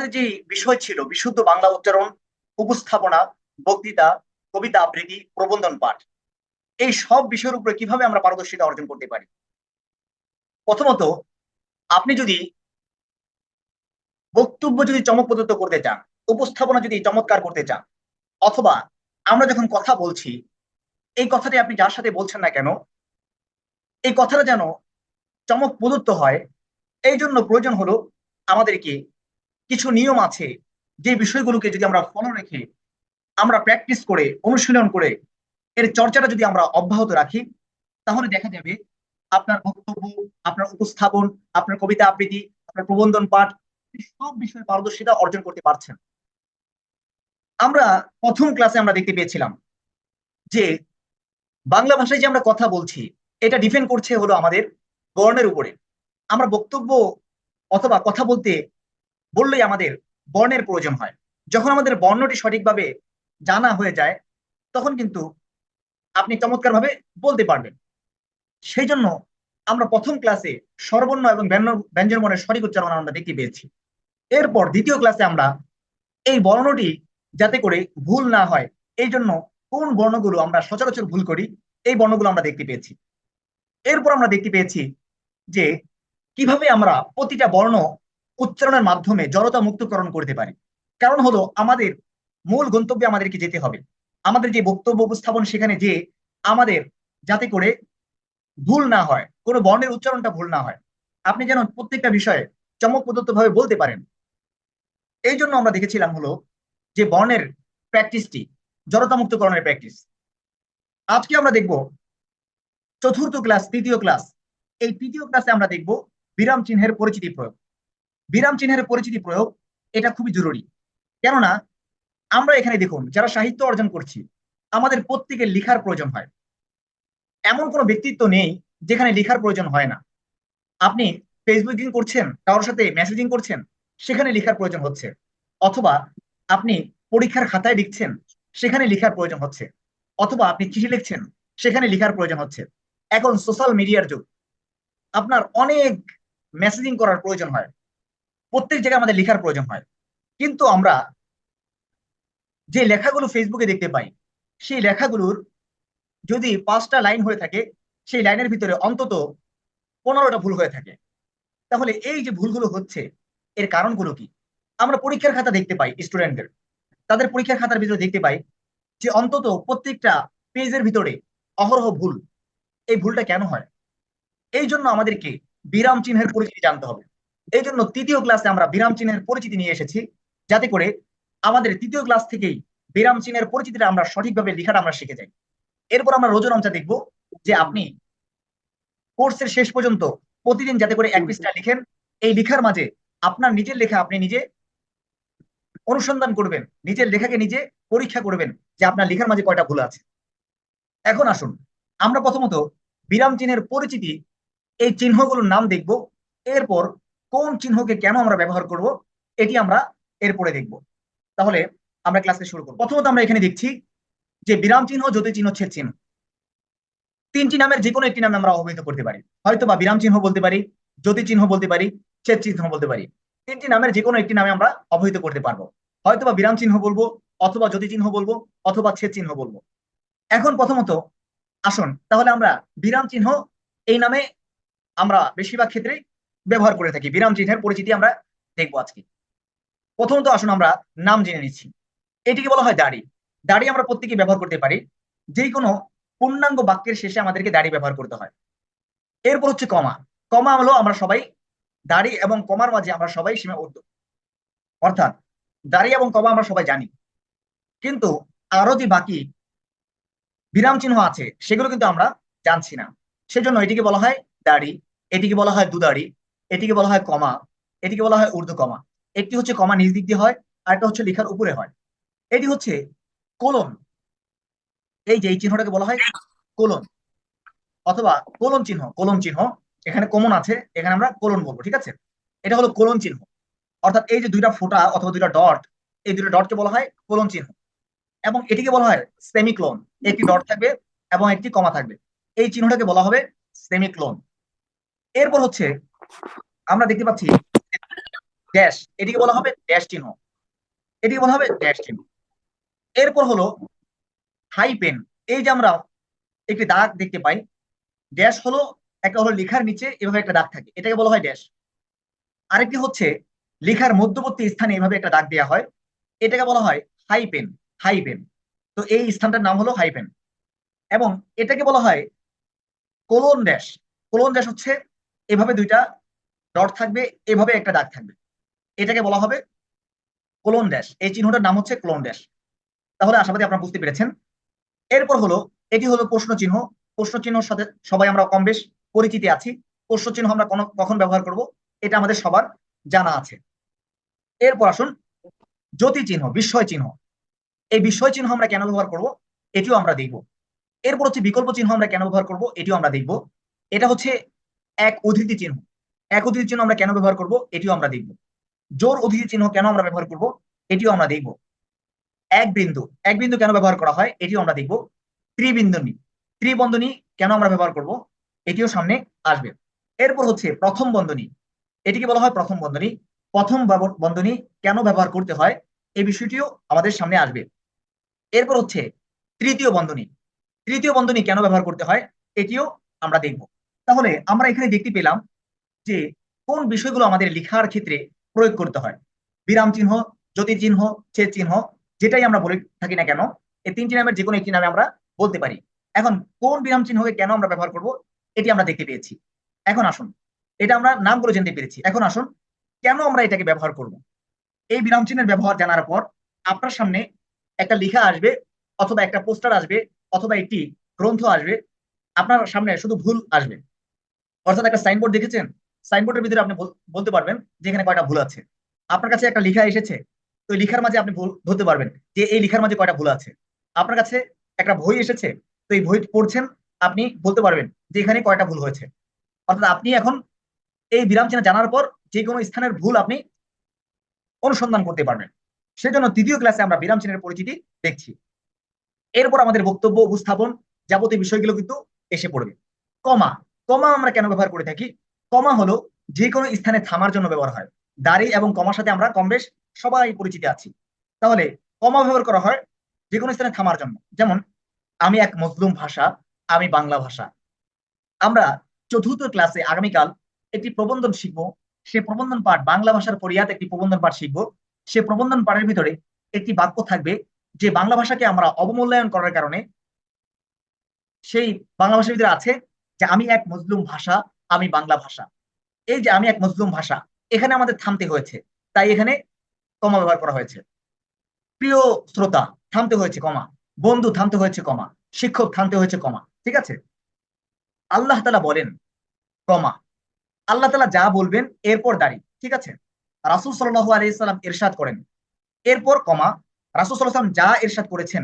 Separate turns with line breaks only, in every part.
আমাদের যে বিষয় ছিল বিশুদ্ধ বাংলা উচ্চারণ, উপস্থাপনা, বক্তৃতা, কবিতা আবৃত্তি, প্রবন্ধন পাঠ, এই সব বিষয়ের উপরে কিভাবে আমরা পারদর্শিতা অর্জন করতে পারি। প্রথমত, আপনি যদি বক্তব্য যদি চমকপ্রদত্ত করতে চান, উপস্থাপনা যদি চমৎকার করতে চান, অথবা আমরা যখন কথা বলছি এই কথাটি আপনি যার সাথে বলছেন না কেন এই কথাটা যেন চমক প্রদত্ত হয়, এই জন্য প্রয়োজন হলো আমাদেরকে কিছু নিয়ম আছে, যে বিষয়গুলোকে যদি আমরা ফলো রেখে আমরা প্র্যাকটিস করে অনুশীলন করে এর চর্চাটা যদি আমরা অব্যাহত রাখি, তাহলে দেখা যাবে আপনার বক্তব্য, আপনার উপস্থাপন, আপনার কবিতা আবৃত্তি, আপনার প্রবন্ধন পাঠ, এই সব বিষয়ে পারদর্শিতা অর্জন করতে পারছেন। আমরা প্রথম ক্লাসে আমরা দেখতে পেয়েছিলাম যে বাংলা ভাষায় যে আমরা কথা বলছি এটা ডিপেন্ড করছে হলো আমাদের বর্ণের উপরে। আমরা বক্তব্য অথবা কথা বলতে বললেই আমাদের বর্ণের প্রয়োজন হয়। যখন আমাদের বর্ণটি সঠিকভাবে জানা হয়ে যায় তখন কিন্তু আপনি চমৎকার ভাবে বলতে পারবেন। সেই জন্য আমরা প্রথম ক্লাসে স্বরবর্ণ এবং ব্যঞ্জন বর্ণের সঠিক উচ্চারণ আমরা দেখতে পেয়েছি। এরপর দ্বিতীয় ক্লাসে আমরা এই বর্ণটি যাতে করে ভুল না হয় এই জন্য কোন বর্ণগুলো আমরা সচরাচর ভুল করি এই বর্ণগুলো আমরা দেখতে পেয়েছি। এরপর আমরা দেখতে পেয়েছি যে কিভাবে আমরা প্রতিটা বর্ণ উচ্চারণের মাধ্যমে জড়তা মুক্তকরণ করতে পারি। কারণ হলো আমাদের মূল গন্তব্যে আমাদেরকে যেতে হবে। আমাদের যে বক্তব্য উপস্থাপন সেখানে যে আমাদের যাতে করে ভুল না হয়, কোনো বর্ণের উচ্চারণটা ভুল না হয়, আপনি যেন প্রত্যেকটা বিষয়ে চমক প্রদত্ত ভাবে বলতে পারেন। এই জন্য আমরা দেখেছিলাম হলো যে বর্ণের প্র্যাকটিসটি জড়তা মুক্তকরণের প্র্যাকটিস। আজকে আমরা দেখব চতুর্থ ক্লাস, তৃতীয় ক্লাস। এই তৃতীয় ক্লাসে আমরা দেখব বিরাম চিহ্নের পরিচিতি প্রয়োগ। বিরাম চিহ্নের পরিচিতি প্রয়োগ এটা খুবই জরুরি। কেননা আমরা এখানে দেখুন যারা সাহিত্য অর্জন করছি আমাদের প্রত্যেকের লেখার প্রয়োজন হয়। এমন কোনো ব্যক্তিত্ব নেই যেখানে লেখার প্রয়োজন হয় না। আপনি ফেসবুকিং করছেন, কারোর সাথে মেসেজিং করছেন, সেখানে লেখার প্রয়োজন হচ্ছে। অথবা আপনি পরীক্ষার খাতায় লিখছেন, সেখানে লেখার প্রয়োজন হচ্ছে। অথবা আপনি চিঠি লিখছেন, সেখানে লেখার প্রয়োজন হচ্ছে। এখন সোশ্যাল মিডিয়ার যুগ, আপনার অনেক মেসেজিং করার প্রয়োজন হয়, প্রত্যেক জায়গায় আমাদের লেখার প্রয়োজন হয়। কিন্তু আমরা যে লেখাগুলো ফেসবুকে দেখতে পাই সেই লেখাগুলোর যদি 5টা লাইন হয়ে থাকে সেই লাইনের ভিতরে অন্তত 15টা ভুল হয়ে থাকে। তাহলে এই যে ভুলগুলো হচ্ছে এর কারণগুলো কি? আমরা পরীক্ষার খাতা দেখতে পাই, স্টুডেন্টদের তাদের পরীক্ষার খাতার ভিতরে দেখতে পাই যে অন্তত প্রত্যেকটা পেজের ভিতরে অহরহ ভুল। এই ভুলটা কেন হয়? এই জন্য আমাদেরকে বিরাম চিহ্নের পরিচিতি জানতে হবে। এই জন্য তৃতীয় ক্লাসে আমরা বিরাম চিহ্নের পরিচিতি নিয়ে এসেছি, যাতে করে আমাদের তৃতীয় ক্লাস থেকেই বিরাম চিহ্নের পরিচিতিটা আমরা সঠিকভাবে লেখাটা আমরা শিখে যাই। এরপর আমরা রোজনামচা দেখবো যে আপনি কোর্সের শেষ পর্যন্ত প্রতিদিন যাতে করে 1 পৃষ্ঠা লিখেন। এই লেখার মাঝে আপনার নিজের লেখা আপনি নিজে অনুসন্ধান করবেন, নিজের লেখাকে নিজে পরীক্ষা করবেন যে আপনার লেখার মাঝে কয়টা ভুল আছে। এখন আসুন আমরা প্রথমত বিরাম চিহ্নের পরিচিতি, এই চিহ্নগুলোর নাম দেখব। এরপর কোন চিহ্নকে কেন আমরা ব্যবহার করব এটি আমরা এরপরে দেখব। তাহলে আমরা ক্লাসে শুরু করব। প্রথমত আমরা এখানে দেখছি যে বিরাম চিহ্ন, জ্যোতি চিহ্ন, ছেদ চিহ্ন, 3টি নামের যে কোনো একটি নামে আমরা অবহিত করতে পারি। হয়তো বা বিরাম চিহ্ন বলতে পারি, জ্যোতি চিহ্ন বলতে পারি, ছেদ চিহ্ন বলতে পারি। 3টি নামের যে কোনো একটি নামে আমরা অবহিত করতে পারবো। হয়তো বা বিরাম চিহ্ন বলবো, অথবা জ্যোতি চিহ্ন বলবো, অথবা ছেদ চিহ্ন বলবো। এখন প্রথমত আসুন তাহলে আমরা বিরাম চিহ্ন এই নামে আমরা বেশিরভাগ ক্ষেত্রে ব্যবহার করে থাকি। বিরাম চিহ্নের পরিচিতি আমরা দেখবো আজকে। প্রথমত আসুন আমরা নাম জেনে নিচ্ছি। এটিকে বলা হয় দাড়ি। দাড়ি আমরা প্রত্যেকে ব্যবহার করতে পারি, যে কোনো পূর্ণাঙ্গ বাক্যের শেষে আমাদেরকে দাড়ি ব্যবহার করতে হয়। এরপর হচ্ছে কমা। কমা হলো আমরা সবাই দাড়ি এবং কমার মাঝে আমরা সবাই সীমাবদ্ধ, অর্থাৎ দাড়ি এবং কমা আমরা সবাই জানি, কিন্তু আরো যে বাকি বিরাম চিহ্ন আছে সেগুলো কিন্তু আমরা জানছি না। সেজন্য এটিকে বলা হয় দাড়ি, এটিকে বলা হয় দুদাড়ি, এটিকে বলা হয় কমা, এটিকে বলা হয় ঊর্ধ্ব কমা। একটি হচ্ছে কমা নিচ দিক দিয়ে হয়, আর একটা হচ্ছে লেখার উপরে হয়। এটি হচ্ছে কোলন। এই যে এই চিহ্নটাকে বলা হয় কোলন, অথবা কোলন চিহ্ন। কোলন চিহ্ন এখানে কমন আছে, এখানে আমরা কোলন বলবো, ঠিক আছে? এটা হলো কোলন চিহ্ন। অর্থাৎ এই যে দুইটা ফোঁটা অথবা দুইটা ডট, এই দুটো ডটকে বলা হয় কোলন চিহ্ন। এবং এটিকে বলা হয় সেমিক্লোন। একটি ডট থাকবে এবং একটি কমা থাকবে, এই চিহ্নটাকে বলা হবে সেমিক্লোন। এরপর হচ্ছে আমরা দেখতে পাচ্ছি ড্যাশ, এটিকে বলা হবে ড্যাশ চিহ্ন, এটিকে বলা হবে ড্যাশ চিহ্ন। এরপর হলো হাইপেন। এই যে আমরা একটি দাগ দেখতে পাই, ড্যাশ হলো একটা হলো লেখার নিচে এভাবে একটা দাগ থাকে, এটাকে বলা হয় ড্যাশ। আরেকটি হচ্ছে লেখার মধ্যবর্তী স্থানে এভাবে একটা দাগ দেওয়া হয়, এটাকে বলা হয় হাইপেন। হাইপেন, তো এই স্থানটার নাম হলো হাইপেন। এবং এটাকে বলা হয় কোলন ড্যাশ। কোলন ড্যাশ হচ্ছে এভাবে দুইটা ডট থাকবে, এভাবে একটা দাগ থাকবে, এটাকে বলা হবে কোলন ড্যাশ। এই চিহ্নটার নাম হচ্ছে কোলন ড্যাশ। তাহলে আশাবাদী আপনারা বুঝতে পেরেছেন। এরপর হলো, এটি হলো প্রশ্ন চিহ্ন। প্রশ্ন চিহ্নের সাথে সবাই আমরা কম বেশ পরিচিতি আছি। প্রশ্ন চিহ্ন আমরা কখন ব্যবহার করব, এটা আমাদের সবার জানা আছে। এরপর আসুন জ্যোতি চিহ্ন, বিস্ময় চিহ্ন। এই বিস্ময় চিহ্ন আমরা কেন ব্যবহার করব, এটিও আমরা দেখব। এরপর হচ্ছে বিকল্প চিহ্ন আমরা কেন ব্যবহার করব, এটিও আমরা দেখব। এটা হচ্ছে এক উদ্ধৃতি চিহ্ন। এক উদ্ধৃতি চিহ্ন আমরা কেন ব্যবহার করব, এটিও আমরা দেখব। জোর উদ্ধৃতি চিহ্ন কেন আমরা ব্যবহার করব, এটিও আমরা দেখব। এক বিন্দু, এক বিন্দু কেন ব্যবহার করা হয়, এটিও আমরা দেখব। ত্রিবিন্দনী, ত্রিবন্ধনী কেন আমরা ব্যবহার করব, এটিও সামনে আসবে। এরপর হচ্ছে প্রথম বন্ধনী, এটিকে বলা হয় প্রথম বন্ধনী। প্রথম বন্ধনী কেন ব্যবহার করতে হয়, এই বিষয়টিও আমাদের সামনে আসবে। এরপর হচ্ছে তৃতীয় বন্ধনী, তৃতীয় বন্ধনী কেন ব্যবহার করতে হয়, এটিও আমরা দেখব। তাহলে আমরা এখানে দেখতে পেলাম যে কোন বিষয়গুলো আমাদের লেখার ক্ষেত্রে প্রয়োগ করতে হয়। বিরাম চিহ্ন, জ্যোতি চিহ্ন, ছেদ চিহ্ন, যেটাই আমরা বলে থাকি না কেন, এই তিনটি নামের যে কোনো একটি নামে আমরা বলতে পারি। এখন কোন বিরাম চিহ্নকে কেন আমরা ব্যবহার করব, এটি আমরা দেখতে পেয়েছি। এখন আসুন, এটা আমরা নামগুলো জানতে পেরেছি, এখন আসুন কেন আমরা এটাকে ব্যবহার করব। এই বিরাম চিহ্নের ব্যবহার জানার পর আপনার সামনে একটা লেখা আসবে, অথবা একটা পোস্টার আসবে, অথবা একটি গ্রন্থ আসবে, আপনার সামনে শুধু ভুল আসবে। অর্থাৎ একটা সাইনবোর্ড দেখেছেন, সাইনবোর্ডের ভিতরে আপনি বলতে পারবেন যে এখানে কয়টা ভুল আছে। আপনার কাছে একটা লেখা এসেছে, তো এই লেখার মাঝে আপনি ভুল ধরতে পারবেন যে এই লেখার মাঝে কয়টা ভুল আছে। আপনার কাছে একটা বই এসেছে, তো এই বই পড়ছেন, আপনি বলতে পারবেন যে এখানে কয়টা ভুল হয়েছে। অর্থাৎ আপনি এখন এই বিরাম চিহ্ন জানার পর যে কোনো স্থানের ভুল আপনি অনুসন্ধান করতে পারবেন। সেজন্য তৃতীয় ক্লাসে আমরা বিরাম চিহ্নের পরিচিতি দেখছি। এরপর আমাদের বক্তব্য উপস্থাপন যাবতীয় বিষয়গুলো কিন্তু এসে পড়বে। কমা, কমা আমরা কেন ব্যবহার করে থাকি, কমা হলো যে কোনো স্থানে থামার জন্য ব্যবহার হয়। দাড়ি এবং কমার সাথে আমরা কম বেশ সবাই পরিচিত আছি। তাহলে কমা ব্যবহার করা হয় যে কোনো স্থানে থামার জন্য। যেমন আমি এক মজলুম ভাষা, আমি বাংলা ভাষা। আমরা চতুর্থ ক্লাসে আগামীকাল একটি প্রবন্ধন শিখবো। সে প্রবন্ধন পাঠ, বাংলা ভাষার পরিয়াত একটি প্রবন্ধন পাঠ শিখবো। সে প্রবন্ধন পাঠের ভিতরে একটি বাক্য থাকবে যে বাংলা ভাষাকে আমরা অবমূল্যায়ন করার কারণে, সেই বাংলা ভাষার ভিতরে আছে যে আমি এক মজলুম ভাষা, আমি বাংলা ভাষা। এই যে আমি এক মজলুম ভাষা, এখানে আমাদের থামতে হয়েছে, তাই এখানে কমা ব্যবহার করা হয়েছে। প্রিয় শ্রোতা, থামতে হয়েছে কমা। বন্ধু, থামতে হয়েছে কমা। শিক্ষক, থামতে হয়েছে কমা। ঠিক আছে। আল্লাহ তাআলা বলেন কমা, আল্লাহ তাআলা যা বলবেন এরপর দাঁড়ি। ঠিক আছে। রাসূল সাল্লাল্লাহু আলাইহি সাল্লাম ইরশাদ করেন এরপর কমা, রাসূল সাল্লাল্লাহু আলাইহি সাল্লাম যা ইরশাদ করেছেন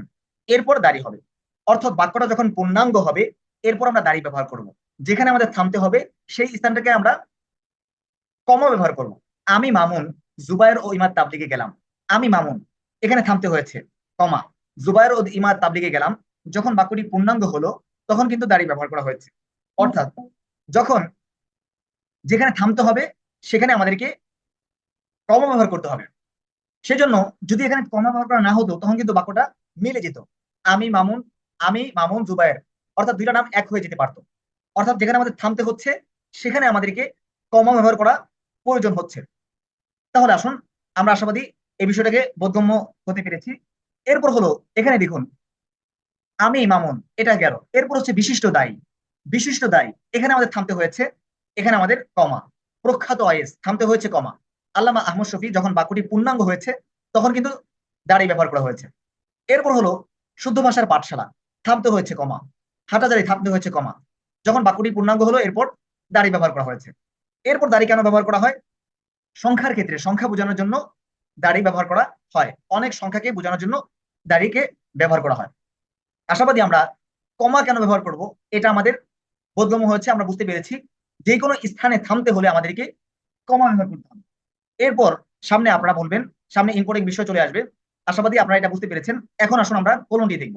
এরপর দাঁড়ি হবে। অর্থাৎ বাক্যটা যখন পূর্ণাঙ্গ হবে এরপর আমরা দাঁড়ি ব্যবহার করব। যেখানে আমাদের থামতে হবে সেই স্থানটাকে আমরা কমা ব্যবহার করব। আমি মামুন জুবায়ের ও ইমাদ তাবলিগে গেলাম। আমি মামুন, এখানে থামতে হয়েছে কমা। জুবায়ের ও ইমাদ তাবলিগে গেলাম, যখন বাক্যটি পূর্ণাঙ্গ হলো তখন কিন্তু দাঁড়ি ব্যবহার করা হয়েছে। অর্থাৎ যখন যেখানে থামতে হবে সেখানে আমাদেরকে কমা ব্যবহার করতে হবে। সেজন্য যদি এখানে কমা ব্যবহার করা না হতো তখন কিন্তু বাক্যটা মিলে যেত। আমি মামুন, আমি মামুন জুবায়ের, অর্থাৎ দুইটা নাম এক হয়ে যেতে পারতো। অর্থাৎ যেখানে আমাদের থামতে হচ্ছে সেখানে আমাদেরকে কমা ব্যবহার করা প্রয়োজন হচ্ছে। তাহলে আসুন, আমরা আশাবাদী এই বিষয়টাকে বোধগম্য হতে পেরেছি। এরপর হলো এখানে দেখুন আমি মামুন, এটা গেল। এরপর হচ্ছে বিশিষ্ট দায়ী। বিশিষ্ট দায়ী, এখানে আমাদের থামতে হয়েছে, এখানে আমাদের কমা। প্রখ্যাত আইএস, থামতে হয়েছে কমা। আল্লামা আহমদ শফী, যখন বাক্যটি পূর্ণাঙ্গ হয়েছে তখন কিন্তু দাড়ি ব্যবহার করা হয়েছে। এরপর হলো শুদ্ধ ভাষার পাঠশালা, থামতে হয়েছে কমা। হাটাজারি, থামতে হয়েছে কমা। যখন বাক্যটি পূর্ণাঙ্গ হলো এরপর দাড়ি ব্যবহার করা হয়েছে। এরপর দাড়ি কেন ব্যবহার করা হয়, সংখ্যার ক্ষেত্রে সংখ্যা বোঝানোর জন্য দাড়ি ব্যবহার করা হয়। অনেক সংখ্যাকে বোঝানোর জন্য দাড়িকে ব্যবহার করা হয়। আশাবাদী আমরা কমা কেন ব্যবহার করব এটা আমাদের বোধগম্য হয়েছে, আমরা বুঝতে পেরেছি। যে কোনো স্থানে থামতে হলে আমাদেরকে কমা ব্যবহার করতে হবে। এরপর সামনে আপনারা বলবেন, সামনে ইম্পর্টেন্ট বিষয় চলে আসবে। আশাবাদী আপনারা এটা বুঝতে পেরেছেন। এখন আসুন আমরা কোলন দিয়ে দেখব।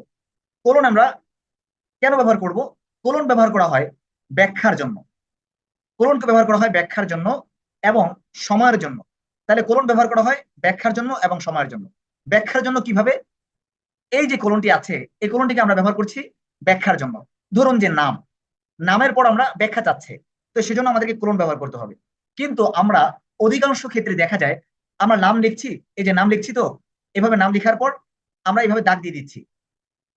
কোলন আমরা কেন ব্যবহার করব, কোলন ব্যবহার করা হয় ব্যাখ্যার জন্য। কোলনকে ব্যবহার করা হয় ব্যাখ্যার জন্য এবং সময়ের জন্য। তাহলে কোলন ব্যবহার করা হয় ব্যাখ্যার জন্য এবং সময়ের জন্য। ব্যাখ্যার জন্য কিভাবে? এই যে কোলনটি আছে, এই কোলনটিকে আমরা ব্যবহার করছি ব্যাখ্যার জন্য। ধরুন যে নাম, নামের পর আমরা ব্যাখ্যা চাচ্ছে, তো সেজন্য আমাদেরকে কোলন ব্যবহার করতে হবে। কিন্তু আমরা অধিকাংশ ক্ষেত্রে দেখা যায় আমরা নাম লিখছি, এই যে নাম লিখছি, তো এভাবে নাম লেখার পর আমরা এইভাবে দাগ দিয়ে দিচ্ছি,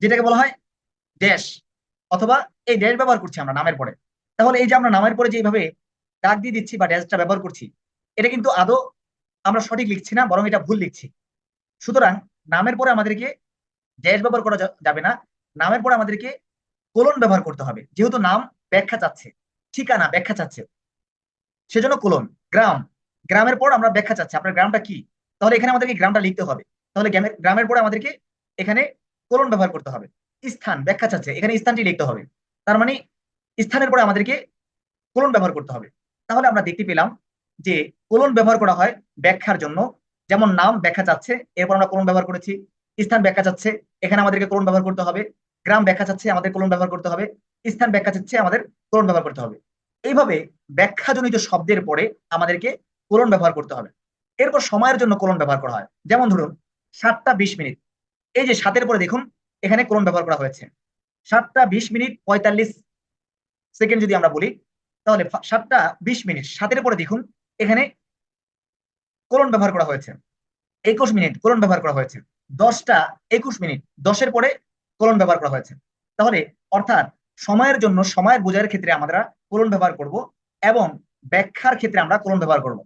যেটাকে বলা হয় ড্যাশ, অথবা এই ড্যাশ ব্যবহার করছি আমরা নামের পরে। তাহলে এই যে আমরা নামের পরে যে এইভাবে দাগ দিয়ে দিচ্ছি বা ড্যাশটা ব্যবহার করছি, এটা কিন্তু আদৌ আমরা সঠিক লিখছি না, বরং এটা ভুল লিখছি। সুতরাং নামের পরে আমাদেরকে ড্যাশ ব্যবহার করা যাবে না, নামের পরে আমাদেরকে কোলন ব্যবহার করতে হবে, যেহেতু নাম ব্যাখ্যা চাচ্ছে, ঠিকানা ব্যাখ্যা চাচ্ছে, সেজন্য কোলন। গ্রাম, গ্রামের পর আমরা ব্যাখ্যা চাচ্ছি আপনার গ্রামটা কি, তাহলে এখানে আমাদেরকে গ্রামটা লিখতে হবে, তাহলে গ্রামের পরে আমাদেরকে এখানে কোলন ব্যবহার করতে হবে। স্থান ব্যাখ্যা চাচ্ছে, এখানে স্থানটি লিখতে হবে, তার মানে স্থানের পরে আমাদেরকে কোলন ব্যবহার করতে হবে। তাহলে আমরা দেখতে পেলাম যে কোলন ব্যবহার করা হয় ব্যাখ্যার জন্য, যেমন নাম ব্যাখ্যা চাচ্ছে, এরপর আমরা কোলন ব্যবহার করেছি। স্থান ব্যাখ্যা চাচ্ছে, এখানে আমাদেরকে কোলন ব্যবহার করতে হবে। গ্রাম ব্যাখ্যা চাচ্ছে, আমাদের কোলন ব্যবহার করতে হবে। স্থান ব্যাখ্যা চাচ্ছে, আমাদের কোলন ব্যবহার করতে হবে। এইভাবে ব্যাখ্যাজনিত শব্দের পরে আমাদেরকে কোলন ব্যবহার করতে হবে। এরপর সময়ের জন্য কোলন ব্যবহার করা হয়, যেমন ধরুন 7টা 20 মিনিট, এই যে 7-এর পরে দেখুন এখানে কোলন ব্যবহার করা হয়েছে। 7টা 20 মিনিট 45 সেকেন্ড যদি আমরা বলি, তাহলে 7টা 20 মিনিট, 7-এর পরে দেখুন এখানে কোলন ব্যবহার করা হয়েছে। 21 মিনিট কোলন ব্যবহার করা হয়েছে। 10টা 21 মিনিট, 10-এর পরে কোলন ব্যবহার করা হয়েছে। তাহলে অর্থাৎ সময়ের জন্য, সময়ের বোঝার ক্ষেত্রে আমরা কোলন ব্যবহার করব, এবং ব্যাখ্যার ক্ষেত্রে আমরা কোলন ব্যবহার করব।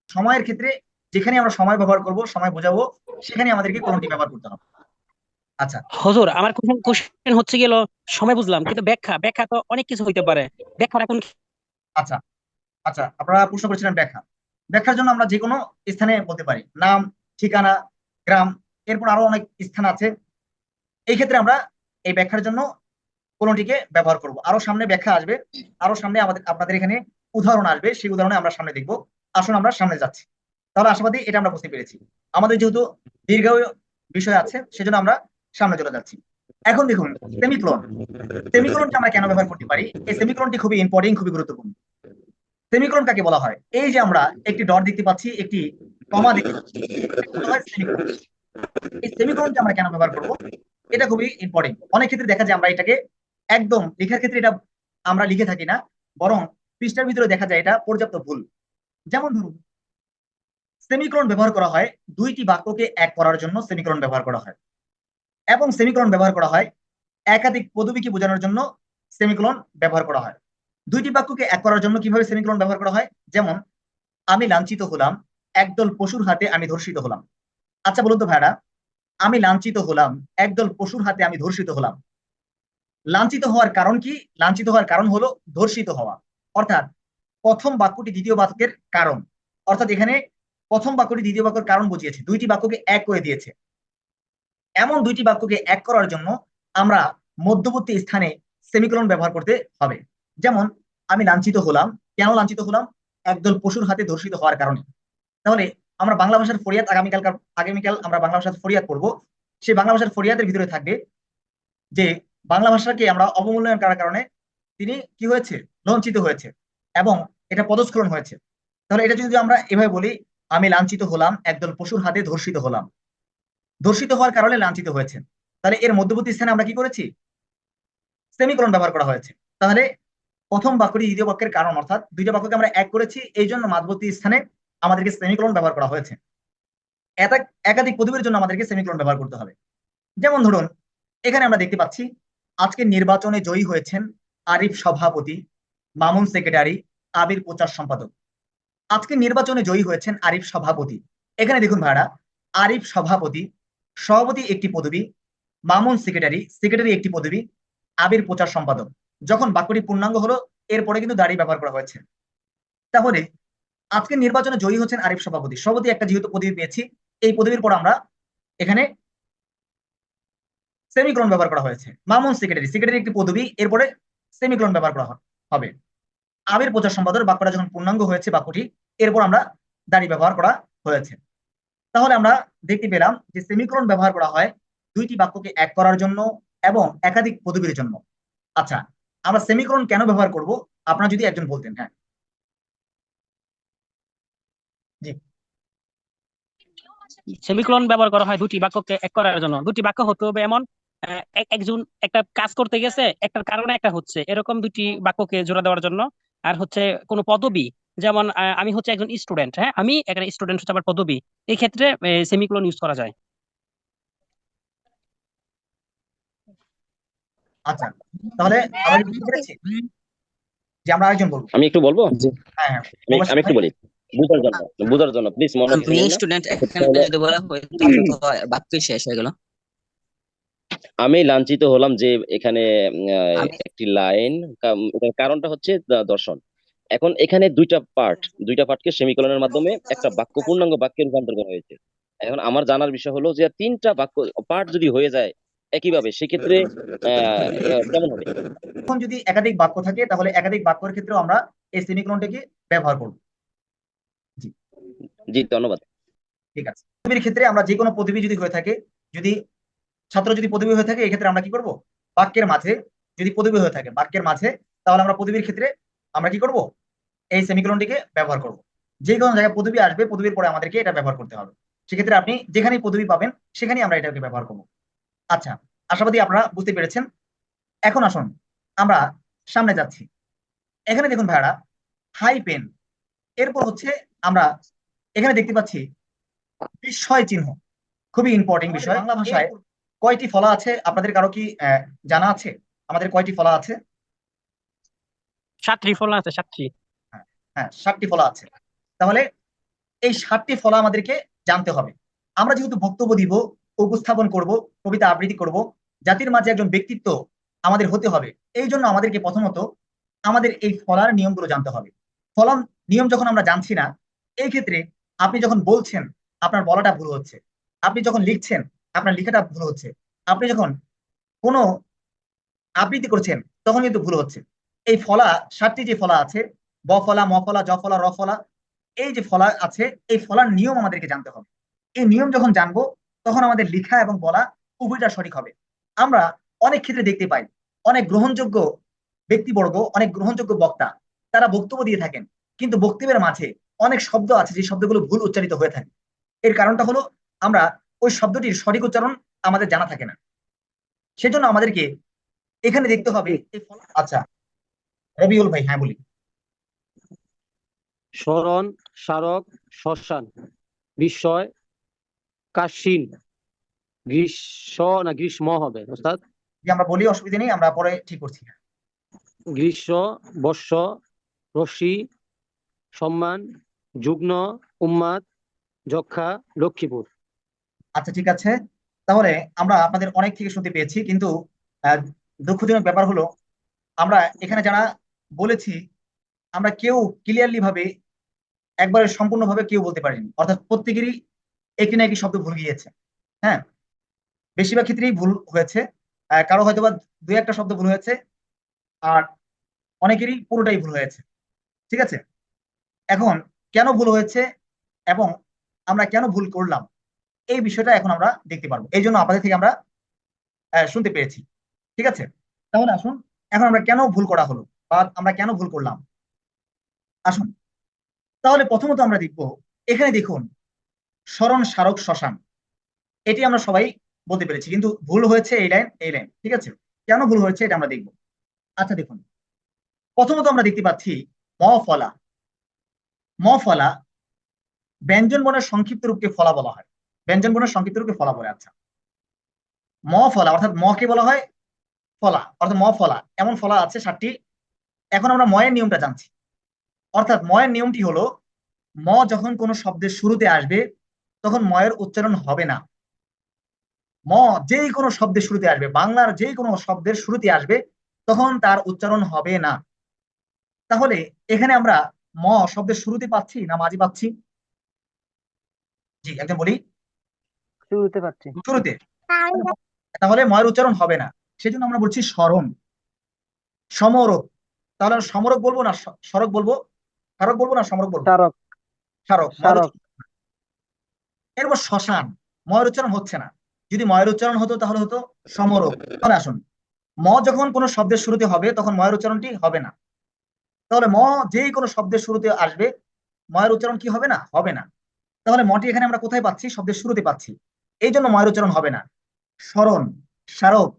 সময়ের ক্ষেত্রে যেখানে আমরা সময় ব্যবহার করব, সময় বোঝাবো, সেখানে আমাদেরকে কোলনটি ব্যবহার করতে হবে। আচ্ছা।
হুজুর, আমার কোশ্চেন হচ্ছে গেল, সময় বুঝলাম, কিন্তু ব্যাখ্যা ব্যাখ্যা তো অনেক কিছু হইতে পারে। ব্যাখ্যা এখন
আচ্ছা। আচ্ছা, আপনারা প্রশ্ন করেছিলেন ব্যাখ্যা। ব্যাখ্যার জন্য আমরা যে কোনো স্থানে বলতে পারি, নাম, ঠিকানা, গ্রাম, এরপর আরো অনেক স্থান আছে। এই ক্ষেত্রে আমরা এই ব্যাখ্যার জন্য কোনটিকে ব্যবহার করব। আরো সামনে ব্যাখ্যা আসবে, আরো সামনে আমাদের আপনাদের এখানে উদাহরণ আসবে, সেই উদাহরণে আমরা সামনে দেখব। আসুন আমরা সামনে যাচ্ছি। তাহলে আশাবাদী এটা আমরা বুঝতে পেরেছি। আমাদের যেহেতু দীর্ঘ বিষয় আছে, সেজন্য আমরা সামনে চলে যাচ্ছি। এখন দেখুন সেমিকোলন। সেমিকোলনটা আমরা কেন ব্যবহার করতে পারি? এই সেমিকোলনটি খুবই ইম্পর্টেন্ট, খুবই গুরুত্বপূর্ণ। সেমিকোলন কাকে বলা হয়? এই যে আমরা একটি ডট দেখতে পাচ্ছি, একটি কমা দেখতে পাচ্ছি, এটাকে বলা হয় সেমিকোলন। এই সেমিকোলনটা আমরা কেন ব্যবহার করব? এটা খুবই ইম্পর্টেন্ট। অনেক ক্ষেত্রে দেখা যায় আমরা এটাকে একদম লেখার ক্ষেত্রে এটা আমরা লিখে থাকি না, বরং পৃষ্ঠার ভিতরে দেখা যায় এটা পর্যাপ্ত ভুল। যেমন ধরুন, সেমিকোলন ব্যবহার করা হয় দুইটি বাক্যকে এক করার জন্য, সেমিকোলন ব্যবহার করা হয়। এবং সেমিকোলন ব্যবহার করা হয় একাধিক পদবীকে বোঝানোর জন্য, সেমিকোলন ব্যবহার করা হয়। দুইটি বাক্যকে এক করার জন্য কিভাবে সেমিকোলন ব্যবহার করা হয়? যেমন, আমি লাঞ্ছিত হলাম, একদল পশুর হাতে আমি ধর্ষিত হলাম। আচ্ছা বলুন তো ভাইরা, আমি লাঞ্ছিত হলাম, একদল পশুর হাতে আমি ধর্ষিত হলাম। লাঞ্ছিত হওয়ার কারণ কি? লাঞ্ছিত হওয়ার কারণ হলো ধর্ষিত হওয়া। অর্থাৎ প্রথম বাক্যটি দ্বিতীয় বাক্যের কারণ, অর্থাৎ এখানে প্রথম বাক্যটি দ্বিতীয় বাক্যের কারণ বুঝিয়েছে, দুইটি বাক্যকে এক করে দিয়েছে। এমন দুইটি বাক্যকে এক করার জন্য আমরা মধ্যবর্তী স্থানে সেমিকোলন ব্যবহার করতে হবে। যেমন, আমি লাঞ্ছিত হলাম, কেন লাঞ্ছিত হলাম? একদল পশুর হাতে ধর্ষিত হওয়ার কারণে। তাহলে আমরা বাংলা ভাষার ফরিয়াদ আগামীকাল আমরা বাংলা ভাষার ফরিয়াদ পড়ব। সেই বাংলা ভাষার ফরিয়াদের ভিতরে থাকবে যে বাংলা ভাষাকে আমরা অবমূল্যায়ন করার কারণে তিনি কি হয়েছে? লঞ্চিত হয়েছে, এবং এটা পদস্খলন হয়েছে। তাহলে এটা যদি আমরা এভাবে বলি, আমি লাঞ্ছিত হলাম, একদল পশুর হাতে ধর্ষিত হলাম, ধর্ষিত হওয়ার কারণে লাঞ্ছিত হয়েছে, তাহলে এর মধ্যবর্তী স্থানে আমরা কি করেছি? সেমিকোলন ব্যবহার করা হয়েছে। তাহলে প্রথম বাক্যটি দ্বিতীয় বাক্যের কারণ, অর্থাৎ দুইটা বাক্যকে আমরা এক করেছি, এই জন্য মাঝবর্তী স্থানে আমাদেরকে সেমিকোলন ব্যবহার করা হয়েছে। একাধিক পদবীর জন্য আমাদেরকে সেমিকোলন ব্যবহার করতে হবে। যেমন ধরুন, এখানে আমরা দেখতে পাচ্ছি আজকে নির্বাচনে জয়ী হয়েছেন আরিফ সভাপতি, মামুন সেক্রেটারি, আবির প্রচার সম্পাদক। আজকে নির্বাচনে জয়ী হয়েছেন আরিফ সভাপতি। এখানে দেখুন ভাইরা, আরিফ সভাপতি, সভাপতি একটি পদবী, মামুন সেক্রেটারি, সেক্রেটারি একটি পদবী, আবির প্রচার সম্পাদক। যখন বাক্যটি পূর্ণাঙ্গ হলো, এরপরে কিন্তু দাঁড়িয়ে ব্যবহার করা হয়েছে। তাহলে আজকে নির্বাচনে জয়ী হচ্ছেন আরিফ সভাপতি, সভাপতি একটা যেহেতু পদবী পেয়েছি, এই পদবীর পর আমরা এখানে সেমিকোলন ব্যবহার করা হয়েছে। মামুন সেক্রেটারি, সেক্রেটারি একটি পদবী, এরপরে সেমিকোলন ব্যবহার করা হবে। আবির প্রচার সম্পাদক, বাক্যটা যখন পূর্ণাঙ্গ হয়েছে বাক্যটি, এরপর আমরা দাঁড়ি ব্যবহার করা হয়েছে। তাহলে আমরা দেখতে পেলাম যে সেমিকোলন ব্যবহার করা হয় দুইটি বাক্যকে এক করার জন্য এবং একাধিক পদবীর জন্য। আচ্ছা, আমরা সেমিকোলন কেন ব্যবহার করব, আপনারা যদি একজন বলতেন। হ্যাঁ, জি।
সেমিকোলন ব্যবহার করা হয় দুটি বাক্যকে এক করার জন্য। দুটি বাক্য হতে হবে এমন, একজন একটা কাজ করতে গেছে, একটার কারণে একটা হচ্ছে, এরকম দুটি বাক্যকে জোড়া দেওয়ার জন্য। আর হচ্ছে কোনো পদবি, যেমন আমি হচ্ছে একজন স্টুডেন্ট, হ্যাঁ, আমি একটা স্টুডেন্ট হচ্ছে আমার পদবি, এই ক্ষেত্রে সেমিকোলন ইউজ করা যায়।
আচ্ছা, তাহলে আমরা কি বুঝতে পেরেছি যে আমরা আরেকজন বলবো?
আমি একটু বলবো।
হ্যাঁ হ্যাঁ,
আমি
মুবাশশির
আমি
ভাই।
একটু বলি বুঝার জন্য প্লিজ মনে
আমি
করেন না।
স্টুডেন্ট,
সেটা
এখানে
হলো,
যদি বলা হয় তাহলে তো বাক্যই শেষ হয়ে গেল।
আমি লাঞ্ছিত হলাম যে এখানে
আমি
একটি লাইন, এটার কারণটা হচ্ছে দর্শন। এখন এখানে দুইটা পার্টকে সেমিকোলনের মাধ্যমে একটা বাক্য পূর্ণাঙ্গ বাক্যে রূপান্তর করা হয়েছে। এখন আমার জানার বিষয় হলো যে তিনটা বাক্য পার্ট যদি হয়ে যায় একইভাবে, সেক্ষেত্রে কেমন হবে?
এখন যদি একাধিক বাক্য থাকে তাহলে একাধিক বাক্যের ক্ষেত্রেও আমরা এই সেমিকোলনটাকে ব্যবহার করব। জি,
জি, ধন্যবাদ।
ঠিক আছে। পদবীর ক্ষেত্রে আমরা যে কোনো পদবী যদি হয়ে থাকে, যদি ছাত্র যদি পদবী হয়ে থাকে, এক্ষেত্রে আমরা কি করব? বাক্যের মাঝে যদি পদবী হয়ে থাকে বাক্যের মাঝে, তাহলে আমরা পদবীর ক্ষেত্রে আমরা কি করব? এই সেমিকোলনটিকে ব্যবহার করব। যে কোনো জায়গায় পদবী আসবে, পদবীর পরে আমাদেরকে এটা ব্যবহার করতে হবে। সেক্ষেত্রে আপনি যেখানেই পদবী পাবেন সেখানেই আমরা এটাকে ব্যবহার করব। আচ্ছা, আশাবাদী আপনারা বুঝতে পেরেছেন। এখন আসুন আমরা সামনে যাচ্ছি। এখানে দেখুন ভাইয়ারা, হাই পেন, এরপর হচ্ছে আমরা এখানে দেখতে পাচ্ছি বিস্ময় চিহ্ন, খুবই ইম্পর্টেন্ট বিষয়। বাংলা ভাষায় কয়টি ফলা আছে আপনাদের কারো কি জানা আছে? আমাদের কয়টি ফলা আছে?
7টি ফল আছে, 7টি।
হ্যাঁ হ্যাঁ, 7টি ফলা আছে। তাহলে এই 7টি ফলা আমাদেরকে জানতে হবে। আমরা যেহেতু বক্তব্য দিব, উপস্থাপন করব, কবিতা আবৃত্তি করব, জাতির মাঝে একজন ব্যক্তিত্ব আমাদের হতে হবে, এই জন্য আমাদেরকে প্রথমত আমাদের এই ফলার নিয়মগুলো জানতে হবে। ফলার নিয়ম যখন আমরা জানছি না, এই ক্ষেত্রে আপনি যখন বলছেন আপনার বলাটা ভুল হচ্ছে, আপনি যখন লিখছেন আপনার লেখাটা ভুল হচ্ছে, আপনি যখন কোনো আবৃত্তি করছেন তখন কিন্তু ভুল হচ্ছে। এই ফলা, 7টি যে ফলা আছে, ব ফলা, ম ফলা, জ ফলা, র ফলা, এই যে ফলা আছে, এই ফলার নিয়ম আমাদেরকে জানতে হবে। এই নিয়ম যখন জানবো তখন আমাদের লেখা এবং বলা উভয়টা সঠিক হবে। আমরা অনেক ক্ষেত্রে দেখতে পাই অনেক গ্রহণযোগ্য ব্যক্তিবর্গ, অনেক গ্রহণযোগ্য বক্তা, তারা বক্তব্য দিয়ে থাকেন, কিন্তু বক্তব্যের মাঝে অনেক শব্দ আছে যে শব্দগুলো ভুল উচ্চারিত হয়ে থাকে। এর কারণটা হলো আমরা ওই শব্দটির সঠিক উচ্চারণ আমাদের জানা থাকে না। সেজন্য আমাদেরকে এখানে দেখতে হবে এই ফলা। আচ্ছা, রবিউল ভাই, হ্যাঁ বলি।
স্মরণ, স্মারক, শ্মশান, বিস্ময়, কাশিন, গ্রীষ্ম না গ্রীষ্ম হবে ওস্তাদ?
যে আমরা বলি, অসুবিধা নেই, আমরা পরে ঠিক করছি।
গ্রীষ্ম, বর্ষ, রশ্মি, সম্মান, যুগ্ন, উন্মাদ, যক্ষা, লক্ষ্মীপুর।
আচ্ছা ঠিক আছে, তাহলে আমরা আপনাদের অনেক থেকে শুনতে পেয়েছি, কিন্তু আহ, দুঃখজনক ব্যাপার হলো আমরা এখানে যারা বলেছি আমরা কেউ ক্লিয়ারলি ভাবে একবারে সম্পূর্ণভাবে কেউ বলতে পারিনি, অর্থাৎ প্রত্যেকেরই একটি না একটি শব্দ ভুল গিয়েছে। হ্যাঁ, বেশিরভাগ ক্ষেত্রেই ভুল হয়েছে। কারো হয়তোবা দুই একটা শব্দ ভুল হয়েছে, আর অনেকেরই পুরোটাই ভুল হয়েছে। ঠিক আছে, এখন কেন ভুল হয়েছে এবং আমরা কেন ভুল করলাম এই বিষয়টা এখন আমরা দেখতে পারবো, এই জন্য আপনাদের থেকে আমরা শুনতে পেরেছি। ঠিক আছে, তাহলে আসুন এখন আমরা কেন ভুল করা হলো বা আমরা কেন ভুল করলাম আসুন। তাহলে প্রথমত আমরা দেখবো, এখানে দেখুন স্মরণ, স্মারক, শ্মশান, এটি আমরা সবাই বলতে পেরেছি, কিন্তু ভুল হয়েছে এই লাইন, এই লাইন। ঠিক আছে, কেন ভুল হয়েছে এটা আমরা দেখবো। আচ্ছা দেখুন, প্রথমত আমরা দেখতে পাচ্ছি ম ফলা। ম ফলা ব্যঞ্জন বর্ণের সংক্ষিপ্ত রূপকে ফলা বলা হয়, ব্যঞ্জন বর্ণের সংক্ষিপ্ত রূপকে ফলা বলে। আচ্ছা, ম ফলা অর্থাৎ ম কে বলা হয় ফলা, অর্থাৎ ম ফলা, এমন ফলা আছে 7টি। এখন আমরা ময়ের নিয়মটা জানছি, অর্থাৎ ময়ের নিয়মটি হলো ম যখন কোনো শব্দের শুরুতে আসবে তখন ময়ের উচ্চারণ হবে না। ম যেই কোনো শব্দের শুরুতে আসবে, বাংলার যেই কোনো শব্দের শুরুতে আসবে তখন তার উচ্চারণ হবে না। তাহলে এখানে আমরা ম শব্দের শুরুতে পাচ্ছি না মাঝে পাচ্ছি? জি, একদম বলি,
শুরুতে পাচ্ছি।
শুরুতে। তাহলে ময়ের উচ্চারণ হবে না, সেজন্য আমরা বলছি স্মরণ, সমরক। তাহলে আমরা সমরক বলবো না সড়ক বলবো? স্মারক বলবো না সমরক বলবো?
স্মারক।
স্মারক।
স্মারক।
এরপর শ্মশান, ময়ের উচ্চারণ হচ্ছে না, যদি ময়ের উচ্চারণ হতো তাহলে হতো সমরক। তাহলে আসুন, ম যখন কোনো শব্দের শুরুতে হবে তখন ময়ের উচ্চারণটি হবে না। তাহলে ম যেই কোনো শব্দের শুরুতে আসবে ময়ের উচ্চারণ কি হবে না? হবে না। তাহলে মটি এখানে আমরা কোথায় পাচ্ছি? শব্দের শুরুতে পাচ্ছি, এই জন্য ময়ের উচ্চারণ হবে না। স্মরণ, স্মারক,